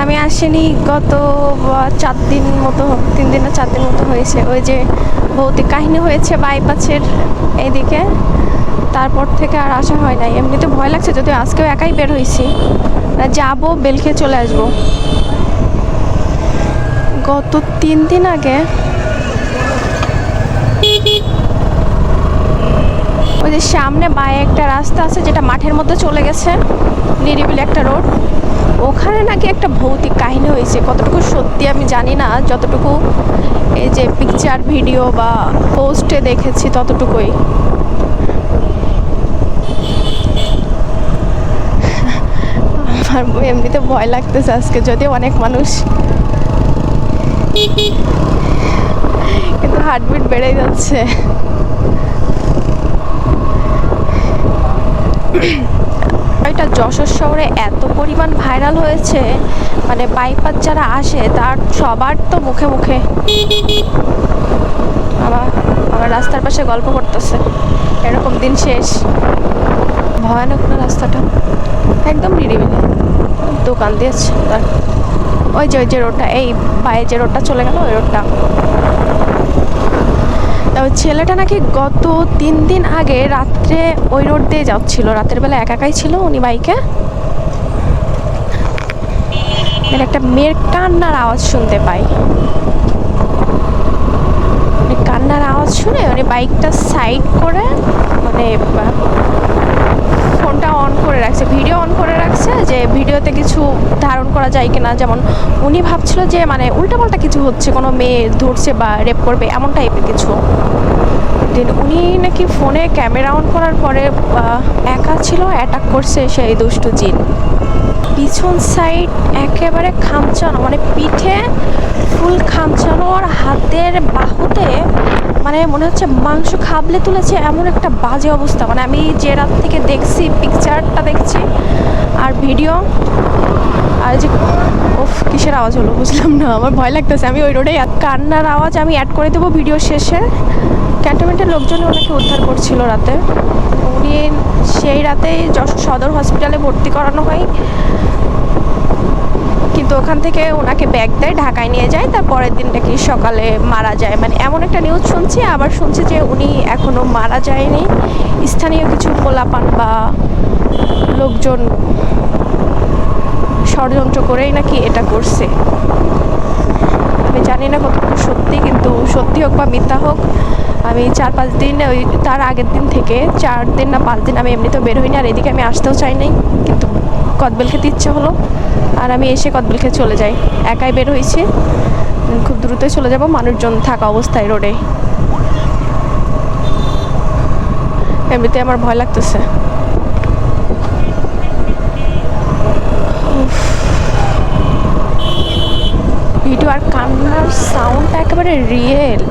আমি আসিনি গত 4 দিন মতো, 3 দিন না 4 দিন মতো হয়েছে। ওই যে ভৌতিক কাহিনী হয়েছে বাইপাসের এইদিকে, তারপর থেকে আর আসা হয় নাই। এমনিতে ভয় লাগছে, যদিও আজকেও একাই বের হয়েছি। যাবো, বেল খেয়ে চলে আসবো। গত 3 দিন আগে ওই যে সামনে বায়ে একটা রাস্তা আছে যেটা মাঠের মধ্যে চলে গেছে, নিরিবিলি একটা রোড, ওখানে নাকি একটা ভৌতিক কাহিনী হয়েছে। কতটুকু সত্যি আমি জানি না, যতটুকু এই যে পিকচার ভিডিও বা পোস্টে দেখেছি ততটুকুই। আমার এমনিতে ভয় লাগতেছে আজকে, যদিও অনেক মানুষ, কিন্তু হার্টবিট বেড়ে যাচ্ছে। এটা যশোর শহরে এত পরিমাণ ভাইরাল হয়েছে, মানে বাইপাস যারা আসে তার সবার তো মুখে মুখে। আবার রাস্তার পাশে গল্প করতেছে, এরকম দিন শেষ। ভয়ানক না রাস্তাটা, একদম নিরিবিলি, দোকান দিয়েছে তার। ওই যে রোডটা, এই বাইরে যে রোডটা চলে গেল ওই রোডটা। ওই ছেলেটা নাকি গত 3 দিন আগে রাত্রে ওই রোড দিয়ে যাচ্ছিল, রাতের বেলা একাই ছিল উনি বাইকে। একটা মেয়ের কান্নার আওয়াজ শুনতে পাই, কান্নার আওয়াজ শুনে উনি বাইকটা সাইড করে, মানে ফোনটা অন করে রাখছে, ভিডিও অন করে রাখছে, যে ভিডিওতে কিছু ধারণ করা যায় কিনা। যেমন উনি ভাবছিল যে মানে উল্টাপাল্টা কিছু হচ্ছে, কোনো মেয়ে ধরছে বা রেপ করবে এমন টাইপের কিছু। দেন উনি নাকি ফোনে ক্যামেরা অন করার পরে একা ছিল, অ্যাটাক করছে সেই দুষ্টু জিন। পিছন সাইড একেবারে খামচানো, মানে পিঠে ফুল খামচানো, আর হাতের বাহুতে মানে মনে হচ্ছে মাংস খাবলে তুলেছে, এমন একটা বাজে অবস্থা। মানে আমি যে রাত থেকে দেখছি, পিকচারটা দেখছি আর ভিডিও, আর যে ওফ কিসের আওয়াজ হলো বুঝলাম না, আমার ভয় লাগতেছে। আমি ওই রোডে কান্নার আওয়াজ আমি অ্যাড করে দেবো ভিডিও শেষে। ক্যান্টনমেন্টের লোকজন ওনাকে উদ্ধার করছিল রাতে। উনি সেই রাতেই যশোর সদর হসপিটালে ভর্তি করানো হয়, কিন্তু ওখান থেকে ওনাকে ব্যাগ দেয়, ঢাকায় নিয়ে যায়, তার পরের দিন নাকি সকালে মারা যায়। মানে এমন একটা নিউজ শুনছি, আবার শুনছি যে উনি এখনও মারা যায়নি, স্থানীয় কিছু পোলাপান বা লোকজন ষড়যন্ত্র করেই নাকি এটা করছে। আমি জানি না কতটুকু সত্যি, কিন্তু সত্যি হোক বা মিথ্যা হোক, আমি 4-5 দিন, ওই তার আগের দিন থেকে 4 দিন না 5 দিন আমি এমনিতেও বের হইনি, আর এদিকে আমি আসতেও চাই নাই, কিন্তু কদবেল খেতে ইচ্ছে হলো, আর আমি এসে কদবেল খেয়ে চলে যাই। একাই বের হয়েছি, খুব দ্রুতই চলে যাব, মানুষজন থাকা অবস্থায় রোডে। এমনিতে আমার ভয় লাগতেছে। ভিডিও আর কান্নার সাউন্ডটা একেবারে রিয়েল।